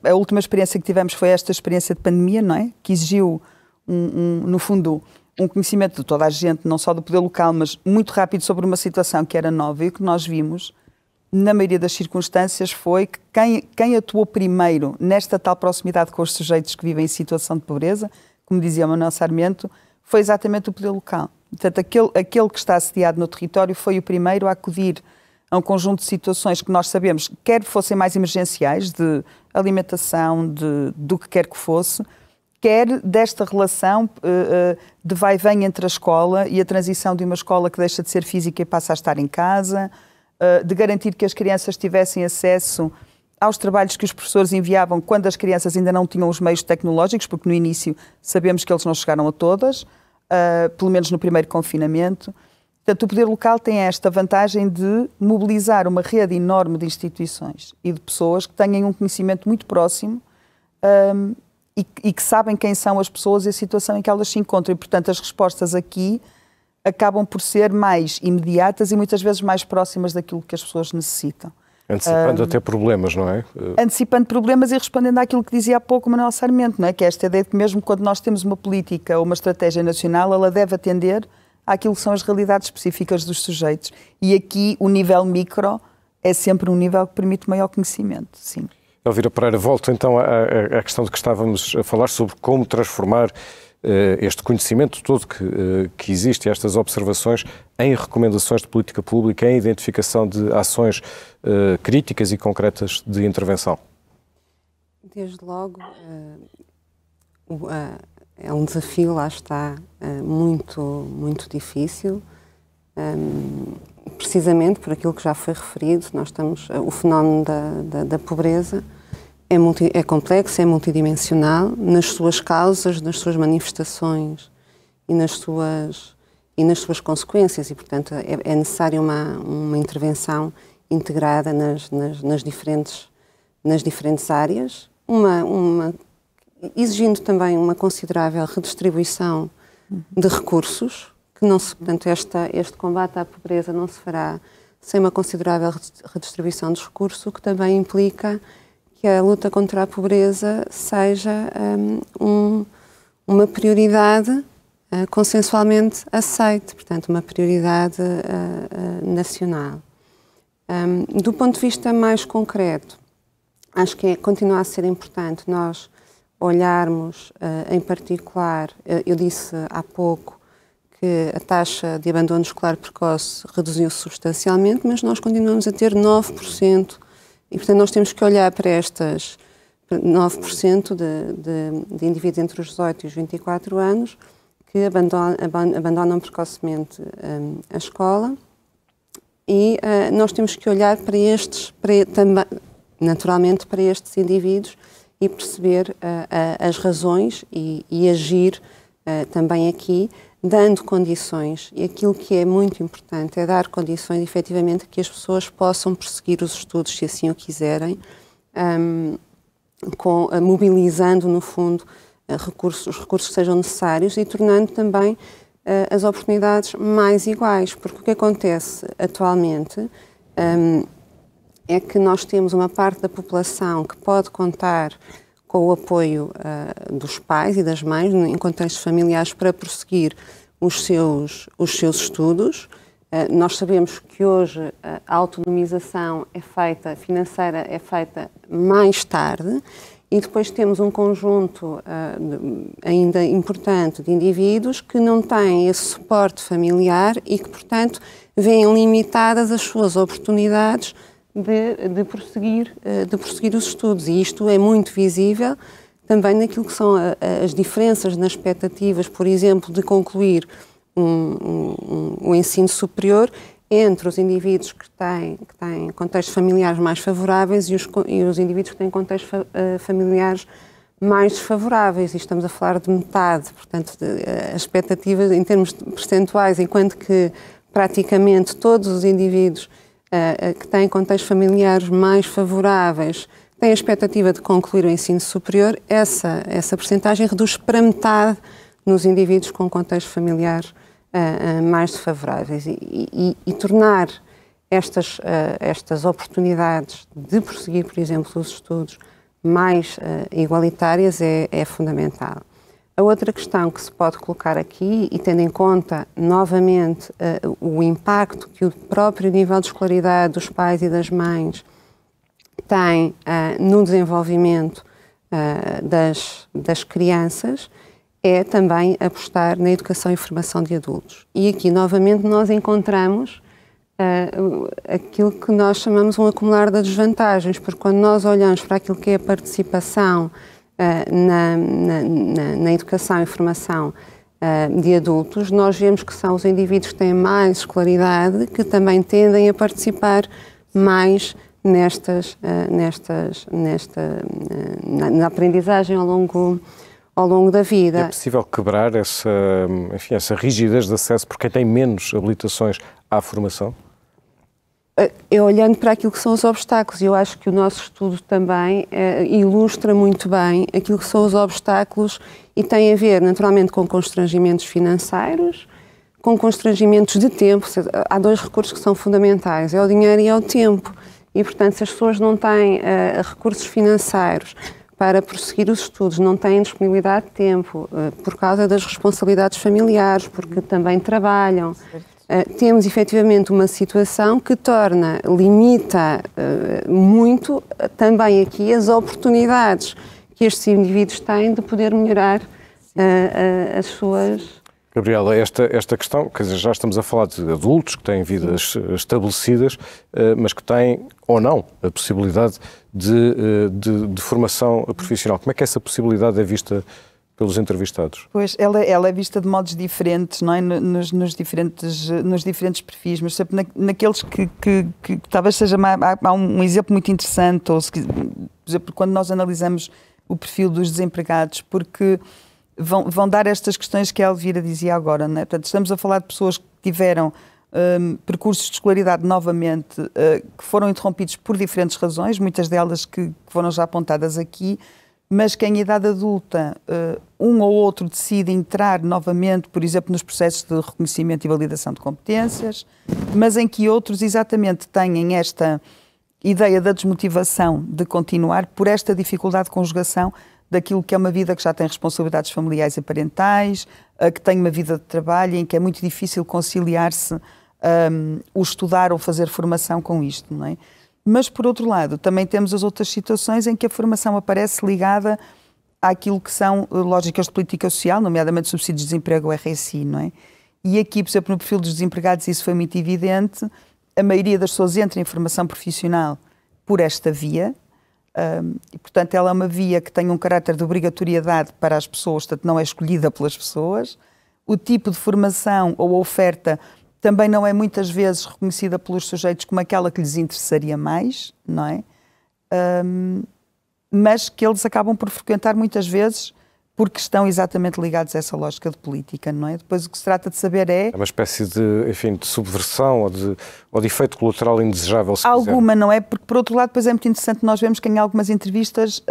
a última experiência que tivemos foi esta experiência de pandemia, não é? Que exigiu, no fundo, um conhecimento de toda a gente, não só do poder local, mas muito rápido sobre uma situação que era nova, e o que nós vimos, na maioria das circunstâncias, foi que quem atuou primeiro nesta tal proximidade com os sujeitos que vivem em situação de pobreza, como dizia o Manuel Sarmento, foi exatamente o poder local. Portanto, aquele que está assediado no território foi o primeiro a acudir a um conjunto de situações que nós sabemos, quer fossem mais emergenciais, de alimentação, do que quer que fosse, quer desta relação de vai-vem entre a escola e a transição de uma escola que deixa de ser física e passa a estar em casa, de garantir que as crianças tivessem acesso aos trabalhos que os professores enviavam quando as crianças ainda não tinham os meios tecnológicos, porque no início sabemos que eles não chegaram a todas, pelo menos no primeiro confinamento. Portanto, o poder local tem esta vantagem de mobilizar uma rede enorme de instituições e de pessoas que tenham um conhecimento muito próximo e que sabem quem são as pessoas e a situação em que elas se encontram. E, portanto, as respostas aqui acabam por ser mais imediatas e muitas vezes mais próximas daquilo que as pessoas necessitam. Antecipando até problemas, não é? Antecipando problemas e respondendo àquilo que dizia há pouco o Manuel Sarmento, não é? Que é esta ideia de que mesmo quando nós temos uma política ou uma estratégia nacional, ela deve atender àquilo que são as realidades específicas dos sujeitos. E aqui o nível micro é sempre um nível que permite maior conhecimento, sim. Elvira Pereira, volto então à questão de que estávamos a falar sobre como transformar este conhecimento todo que existe, estas observações, em recomendações de política pública, em identificação de ações críticas e concretas de intervenção. Desde logo, é um desafio, lá está, muito difícil, precisamente por aquilo que já foi referido. Nós estamos, o fenómeno da pobreza é complexo, é multidimensional nas suas causas, nas suas manifestações e nas suas consequências, e, portanto, é necessária uma intervenção integrada nas diferentes áreas, exigindo também uma considerável redistribuição de recursos, que não se, portanto, este combate à pobreza não se fará sem uma considerável redistribuição dos recursos, o que também implica que a luta contra a pobreza seja uma prioridade consensualmente aceite, portanto, uma prioridade nacional. Do ponto de vista mais concreto, acho que continua a ser importante nós olharmos, em particular, eu disse há pouco que a taxa de abandono escolar precoce reduziu-se substancialmente, mas nós continuamos a ter 9%, e, portanto, nós temos que olhar para estas 9% de indivíduos entre os 18 e os 24 anos que abandonam precocemente a escola, e nós temos que olhar para estes, naturalmente para estes indivíduos, e perceber as razões e agir também aqui, dando condições. E aquilo que é muito importante é dar condições, efetivamente, que as pessoas possam prosseguir os estudos, se assim o quiserem, mobilizando, no fundo, os recursos que sejam necessários e tornando também as oportunidades mais iguais. Porque o que acontece atualmente é que nós temos uma parte da população que pode contar com o apoio dos pais e das mães, em contextos familiares, para prosseguir os seus estudos. Nós sabemos que hoje a autonomização financeira é feita mais tarde, e depois temos um conjunto ainda importante de indivíduos que não têm esse suporte familiar e que, portanto, veem limitadas as suas oportunidades de prosseguir os estudos. E isto é muito visível também naquilo que são as diferenças nas expectativas, por exemplo, de concluir o ensino superior entre os indivíduos que têm contextos familiares mais favoráveis e os indivíduos que têm contextos familiares mais desfavoráveis. E estamos a falar de metade. Portanto, as expectativas em termos percentuais, enquanto que praticamente todos os indivíduos que têm contextos familiares mais favoráveis têm a expectativa de concluir o ensino superior, essa percentagem reduz para metade nos indivíduos com contextos familiares mais desfavoráveis. E tornar estas oportunidades de prosseguir, por exemplo, os estudos mais igualitárias é fundamental. A outra questão que se pode colocar aqui, e tendo em conta, novamente, o impacto que o próprio nível de escolaridade dos pais e das mães tem no desenvolvimento das crianças, é também apostar na educação e formação de adultos. E aqui, novamente, nós encontramos aquilo que nós chamamos um acumular de desvantagens, porque quando nós olhamos para aquilo que é a participação na educação e formação de adultos, nós vemos que são os indivíduos que têm mais escolaridade que também tendem a participar mais na aprendizagem ao longo da vida. É possível quebrar essa rigidez de acesso por quem tem menos habilitações à formação? Olhando para aquilo que são os obstáculos, eu acho que o nosso estudo também ilustra muito bem aquilo que são os obstáculos e tem a ver, naturalmente, com constrangimentos financeiros, com constrangimentos de tempo. Há dois recursos que são fundamentais, é o dinheiro e é o tempo. E, portanto, se as pessoas não têm recursos financeiros para prosseguir os estudos, não têm disponibilidade de tempo, por causa das responsabilidades familiares, porque também trabalham, temos efetivamente uma situação que limita muito também aqui as oportunidades que estes indivíduos têm de poder melhorar as suas... Gabriela, esta questão, quer dizer, já estamos a falar de adultos que têm vidas estabelecidas, mas que têm ou não a possibilidade de formação profissional. Como é que essa possibilidade é vista pelos entrevistados? Pois, ela é vista de modos diferentes, não é? Nos diferentes perfis, mas sempre naqueles que talvez seja há um exemplo muito interessante, ou por exemplo, quando nós analisamos o perfil dos desempregados, porque vão dar estas questões que a Elvira dizia agora, não é? Portanto, estamos a falar de pessoas que tiveram percursos de escolaridade novamente que foram interrompidos por diferentes razões, muitas delas que foram já apontadas aqui, mas que em idade adulta um ou outro decide entrar novamente, por exemplo, nos processos de reconhecimento e validação de competências, mas em que outros exatamente têm esta ideia da desmotivação de continuar por esta dificuldade de conjugação daquilo que é uma vida que já tem responsabilidades familiares e parentais, que tem uma vida de trabalho em que é muito difícil conciliar-se o estudar ou fazer formação com isto, não é? Mas, por outro lado, também temos as outras situações em que a formação aparece ligada àquilo que são lógicas de política social, nomeadamente subsídios de desemprego, o RSI, não é? E aqui, por exemplo, no perfil dos desempregados isso foi muito evidente, a maioria das pessoas entra em formação profissional por esta via, e, portanto, ela é uma via que tem um caráter de obrigatoriedade para as pessoas, portanto, não é escolhida pelas pessoas. O tipo de formação ou oferta também não é muitas vezes reconhecida pelos sujeitos como aquela que lhes interessaria mais, não é? Mas que eles acabam por frequentar muitas vezes porque estão exatamente ligados a essa lógica de política, não é? Depois o que se trata de saber é... É uma espécie de, enfim, de subversão ou de efeito colateral indesejável, se alguma, quiser. Não é? Porque, por outro lado, depois é muito interessante, nós vemos que em algumas entrevistas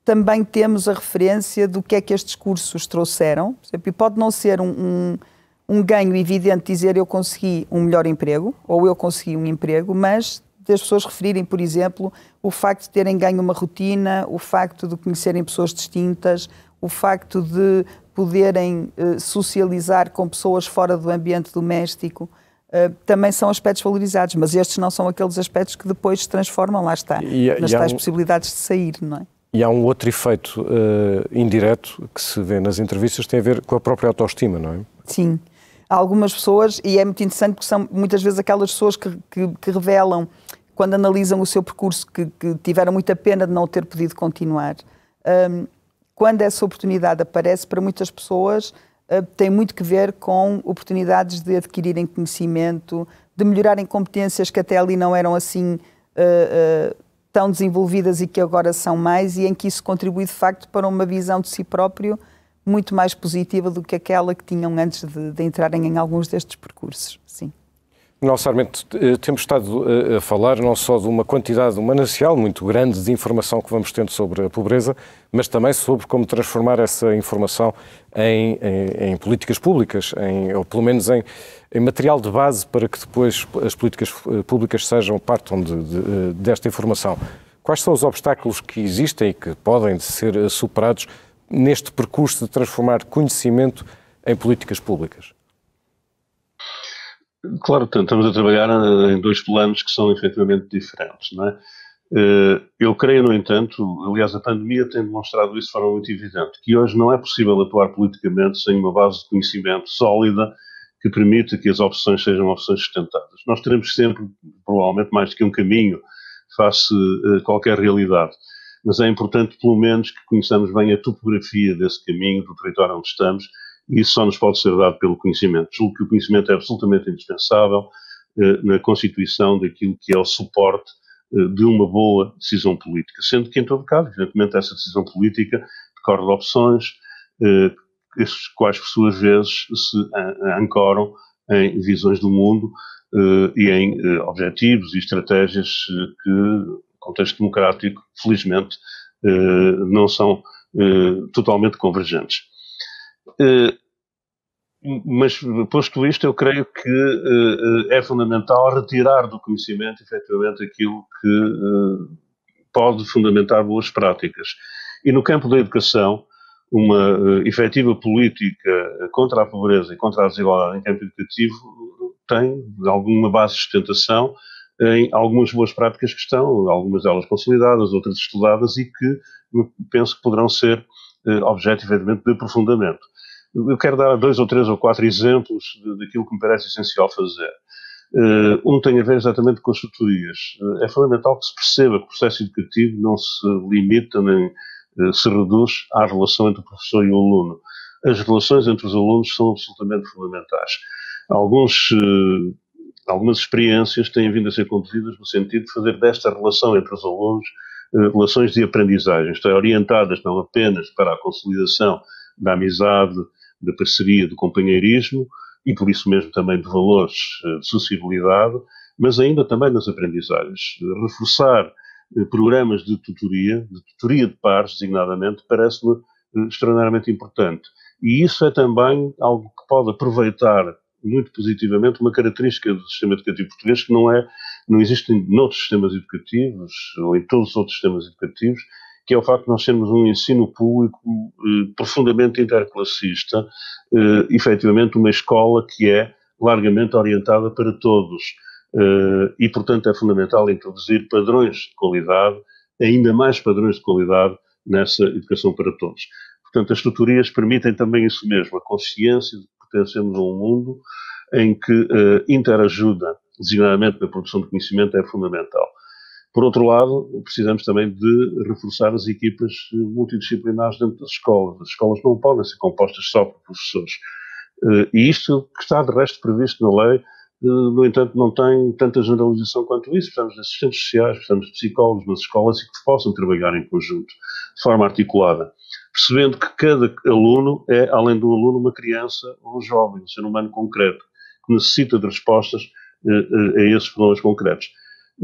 também temos a referência do que é que estes cursos trouxeram. E pode não ser um ganho evidente dizer eu consegui um melhor emprego ou eu consegui um emprego, mas das pessoas referirem, por exemplo, o facto de terem ganho uma rotina, o facto de conhecerem pessoas distintas, o facto de poderem socializar com pessoas fora do ambiente doméstico, também são aspectos valorizados, mas estes não são aqueles aspectos que depois se transformam, lá está, nas tais possibilidades de sair, não é? E há um outro efeito indireto que se vê nas entrevistas, que tem a ver com a própria autoestima, não é? Sim. Há algumas pessoas, e é muito interessante porque são muitas vezes aquelas pessoas que revelam, quando analisam o seu percurso, que tiveram muita pena de não ter podido continuar. Quando essa oportunidade aparece, para muitas pessoas, tem muito que ver com oportunidades de adquirirem conhecimento, de melhorarem competências que até ali não eram assim tão desenvolvidas e que agora são mais, e em que isso contribui de facto para uma visão de si próprio muito mais positiva do que aquela que tinham antes de entrarem em alguns destes percursos. Sim. Manuel Sarmento, temos estado a falar não só de uma quantidade, um manancial muito grande de informação que vamos tendo sobre a pobreza, mas também sobre como transformar essa informação em políticas públicas, ou pelo menos em material de base para que depois as políticas públicas partam desta informação. Quais são os obstáculos que existem e que podem ser superados neste percurso de transformar conhecimento em políticas públicas? Claro, estamos a trabalhar em dois planos que são efetivamente diferentes, não é? Eu creio, no entanto, aliás, a pandemia tem demonstrado isso de forma muito evidente, que hoje não é possível atuar politicamente sem uma base de conhecimento sólida que permita que as opções sejam opções sustentadas. Nós teremos sempre, provavelmente, mais do que um caminho face a qualquer realidade, mas é importante, pelo menos, que conheçamos bem a topografia desse caminho, do território onde estamos, e isso só nos pode ser dado pelo conhecimento. Julgo que o conhecimento é absolutamente indispensável na constituição daquilo que é o suporte de uma boa decisão política. Sendo que, em todo caso, evidentemente, essa decisão política decorre de opções, as quais, por suas vezes, se ancoram em visões do mundo e em objetivos e estratégias que, no contexto democrático, felizmente, não são totalmente convergentes. Mas, posto isto, eu creio que é fundamental retirar do conhecimento, efetivamente, aquilo que pode fundamentar boas práticas. E no campo da educação, uma efetiva política contra a pobreza e contra a desigualdade em campo educativo tem alguma base de sustentação em algumas boas práticas que estão, algumas delas consolidadas, outras estudadas e que penso que poderão ser objeto, efetivamente, de aprofundamento. Eu quero dar 2 ou 3 ou 4 exemplos daquilo que me parece essencial fazer. Um tem a ver exatamente com as tutorias. É fundamental que se perceba que o processo educativo não se limita nem se reduz à relação entre o professor e o aluno. As relações entre os alunos são absolutamente fundamentais. Algumas experiências têm vindo a ser conduzidas no sentido de fazer desta relação entre os alunos relações de aprendizagem, isto é, orientadas não apenas para a consolidação da amizade, da parceria, do companheirismo e por isso mesmo também de valores de sociabilidade, mas ainda também nas aprendizagens. Reforçar programas de tutoria de pares, designadamente, parece-me extraordinariamente importante. E isso é também algo que pode aproveitar muito positivamente uma característica do sistema educativo português que não existe noutros sistemas educativos ou em todos os outros sistemas educativos, que é o facto de nós termos um ensino público profundamente interclassista, efetivamente uma escola que é largamente orientada para todos. E, portanto, é fundamental introduzir padrões de qualidade, ainda mais padrões de qualidade nessa educação para todos. Portanto, as tutorias permitem também isso mesmo, a consciência de que pertencemos a um mundo em que interajuda, designadamente na produção de conhecimento, é fundamental. Por outro lado, precisamos também de reforçar as equipas multidisciplinares dentro das escolas. As escolas não podem ser compostas só por professores. E isto que está, de resto, previsto na lei, no entanto, não tem tanta generalização quanto isso. Precisamos de assistentes sociais, precisamos de psicólogos nas escolas e que possam trabalhar em conjunto, de forma articulada, percebendo que cada aluno é, além do aluno, uma criança ou um jovem, um ser humano concreto, que necessita de respostas a esses problemas concretos.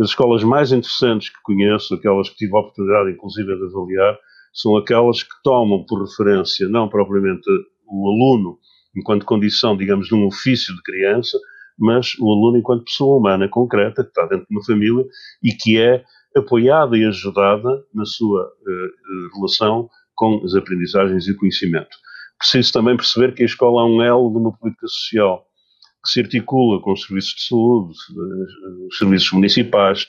As escolas mais interessantes que conheço, aquelas que tive a oportunidade, inclusive, de avaliar, são aquelas que tomam por referência não propriamente o aluno enquanto condição, digamos, de um ofício de criança, mas o aluno enquanto pessoa humana concreta, que está dentro de uma família e que é apoiada e ajudada na sua relação com as aprendizagens e o conhecimento. Preciso também perceber que a escola é um elo de uma política social que se articula com os serviços de saúde, os serviços municipais,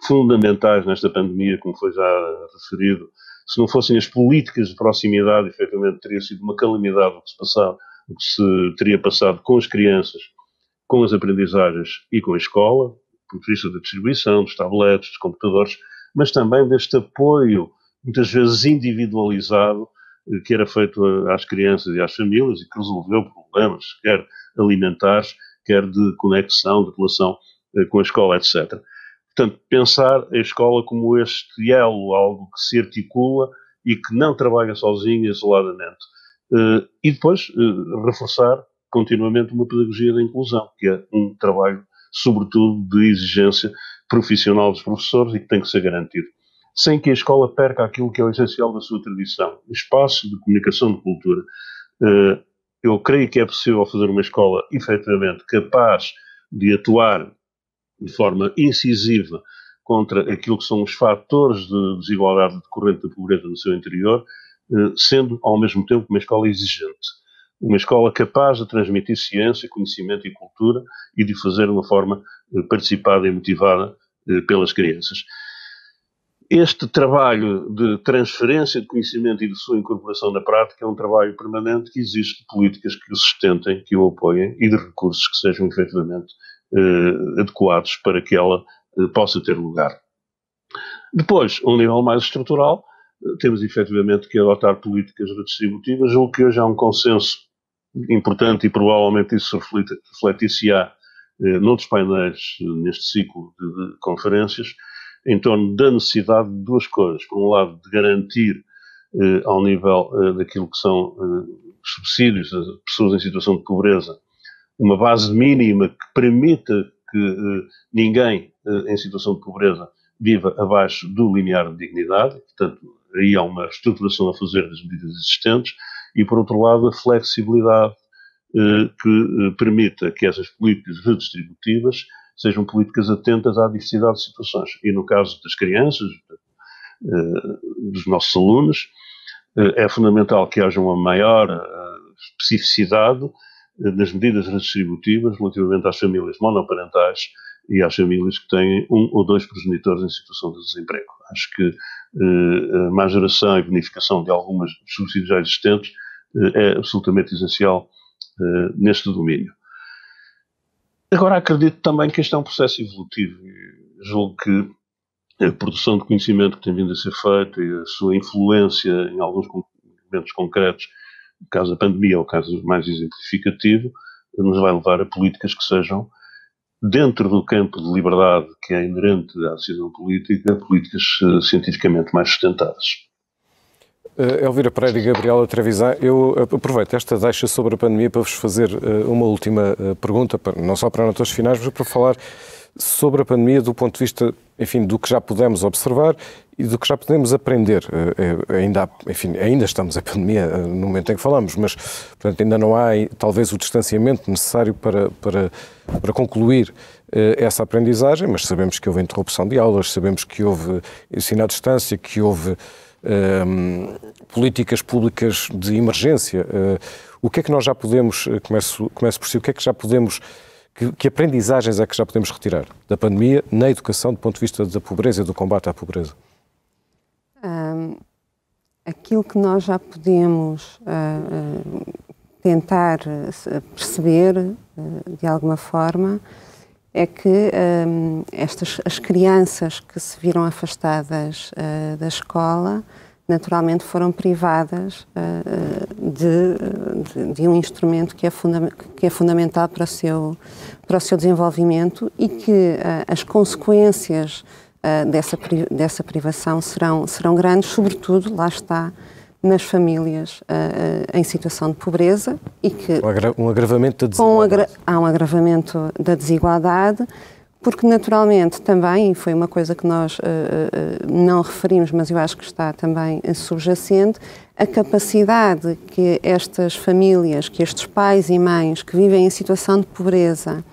fundamentais nesta pandemia, como foi já referido. Se não fossem as políticas de proximidade, efetivamente teria sido uma calamidade o que se teria passado com as crianças, com as aprendizagens e com a escola, do ponto de vista da distribuição, dos tabletes, dos computadores, mas também deste apoio, muitas vezes individualizado, que era feito às crianças e às famílias e que resolveu problemas, quer alimentares, quer de conexão, de relação com a escola, etc. Portanto, pensar a escola como este elo, algo que se articula e que não trabalha sozinho, isoladamente. E depois reforçar continuamente uma pedagogia da inclusão, que é um trabalho, sobretudo, de exigência profissional dos professores e que tem que ser garantido. Sem que a escola perca aquilo que é o essencial da sua tradição, espaço de comunicação de cultura. Eu creio que é possível fazer uma escola, efetivamente, capaz de atuar de forma incisiva contra aquilo que são os fatores de desigualdade decorrente da pobreza no seu interior, sendo, ao mesmo tempo, uma escola exigente. Uma escola capaz de transmitir ciência, conhecimento e cultura e de fazer de uma forma participada e motivada pelas crianças. Este trabalho de transferência de conhecimento e de sua incorporação na prática é um trabalho permanente que exige de políticas que o sustentem, que o apoiem e de recursos que sejam efetivamente adequados para que ela possa ter lugar. Depois, a um nível mais estrutural, temos efetivamente que adotar políticas redistributivas, o que hoje há um consenso importante e provavelmente isso refletir-se-á noutros painéis neste ciclo de conferências, em torno da necessidade de duas coisas. Por um lado, de garantir ao nível daquilo que são os subsídios das pessoas em situação de pobreza, uma base mínima que permita que ninguém em situação de pobreza viva abaixo do limiar de dignidade. Portanto, aí há uma estruturação a fazer das medidas existentes e, por outro lado, a flexibilidade que permita que essas políticas redistributivas sejam políticas atentas à diversidade de situações. E no caso das crianças, dos nossos alunos, é fundamental que haja uma maior especificidade nas medidas redistributivas relativamente às famílias monoparentais e às famílias que têm um ou dois progenitores em situação de desemprego. Acho que a majoração e bonificação de algumas subsídios já existentes é absolutamente essencial neste domínio. Agora, acredito também que este é um processo evolutivo. Julgo que a produção de conhecimento que tem vindo a ser feita e a sua influência em alguns momentos concretos, no caso da pandemia, ou caso mais exemplificativo, nos vai levar a políticas que sejam, dentro do campo de liberdade que é inerente à decisão política, políticas cientificamente mais sustentadas. Elvira Pereira e Gabriela Trevisan, eu aproveito esta deixa sobre a pandemia para vos fazer uma última pergunta, não só para notas finais, mas para falar sobre a pandemia do ponto de vista, enfim, do que já pudemos observar e do que já podemos aprender. Ainda estamos em pandemia no momento em que falamos, mas, portanto, ainda não há, talvez, o distanciamento necessário para concluir essa aprendizagem, mas sabemos que houve interrupção de aulas, sabemos que houve ensino à distância, que houve políticas públicas de emergência. O que é que nós já podemos, começo por si, o que é que já podemos, que aprendizagens é que já podemos retirar da pandemia na educação do ponto de vista da pobreza e do combate à pobreza? Aquilo que nós já podemos tentar perceber de alguma forma é que as crianças que se viram afastadas da escola naturalmente foram privadas de um instrumento que é fundamental para o seu desenvolvimento e que as consequências dessa privação serão grandes, sobretudo, lá está, nas famílias em situação de pobreza e que... Um agravamento da desigualdade. Há um agravamento da desigualdade, porque naturalmente também, e foi uma coisa que nós não referimos, mas eu acho que está também subjacente, a capacidade que estas famílias, que estes pais e mães que vivem em situação de pobreza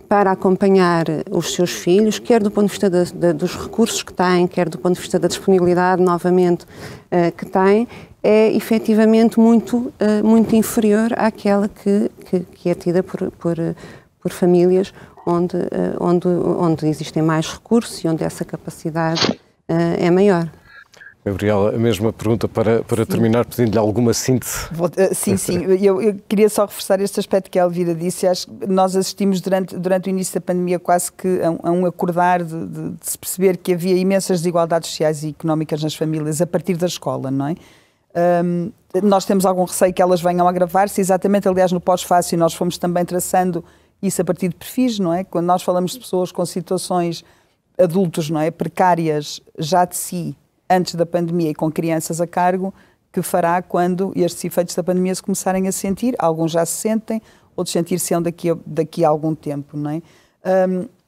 para acompanhar os seus filhos, quer do ponto de vista dos recursos que têm, quer do ponto de vista da disponibilidade, novamente, que têm, é efetivamente muito inferior àquela que é tida por famílias onde existem mais recursos e onde essa capacidade é maior. Gabriela, a mesma pergunta para terminar, pedindo-lhe alguma síntese. Sim. Eu queria só reforçar este aspecto que a Elvira disse. Acho que nós assistimos durante o início da pandemia quase que a um acordar de se perceber que havia imensas desigualdades sociais e económicas nas famílias a partir da escola, não é? Nós temos algum receio que elas venham a agravar-se, exatamente, aliás, no pós-fácil nós fomos também traçando isso a partir de perfis, não é? Quando nós falamos de pessoas com situações, adultos, não é? Precárias já de si, antes da pandemia e com crianças a cargo, que fará quando estes efeitos da pandemia se começarem a sentir. Alguns já se sentem, outros sentir-se-ão daqui a algum tempo, não é?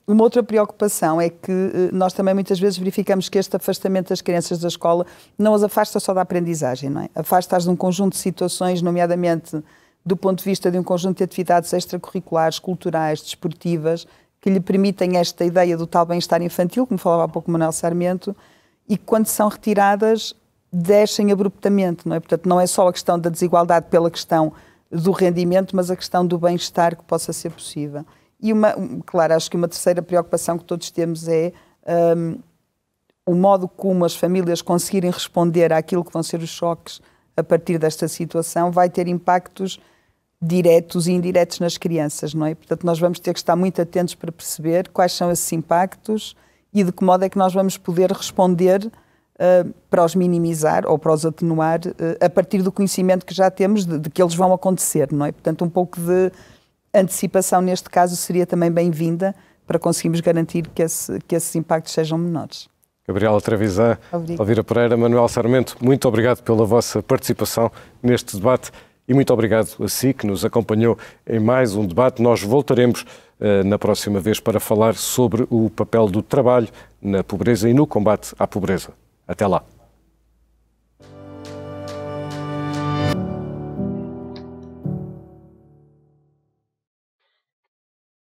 Uma outra preocupação é que nós também muitas vezes verificamos que este afastamento das crianças da escola não as afasta só da aprendizagem, não é? Afasta-as de um conjunto de situações, nomeadamente do ponto de vista de um conjunto de atividades extracurriculares, culturais, desportivas, que lhe permitem esta ideia do tal bem-estar infantil, como falava há pouco Manuel Sarmento, e que quando são retiradas descem abruptamente, não é? Portanto, não é só a questão da desigualdade pela questão do rendimento, mas a questão do bem-estar que possa ser possível. E, claro, acho que uma terceira preocupação que todos temos é o modo como as famílias conseguirem responder àquilo que vão ser os choques a partir desta situação vai ter impactos diretos e indiretos nas crianças, não é? Portanto, nós vamos ter que estar muito atentos para perceber quais são esses impactos e de que modo é que nós vamos poder responder para os minimizar ou para os atenuar a partir do conhecimento que já temos de que eles vão acontecer, não é? Portanto, um pouco de antecipação neste caso seria também bem-vinda para conseguirmos garantir que esses impactos sejam menores. Gabriela Trevisan, Elvira Pereira, Manuel Sarmento, muito obrigado pela vossa participação neste debate e muito obrigado a si que nos acompanhou em mais um debate. Nós voltaremos na próxima vez para falar sobre o papel do trabalho na pobreza e no combate à pobreza. Até lá.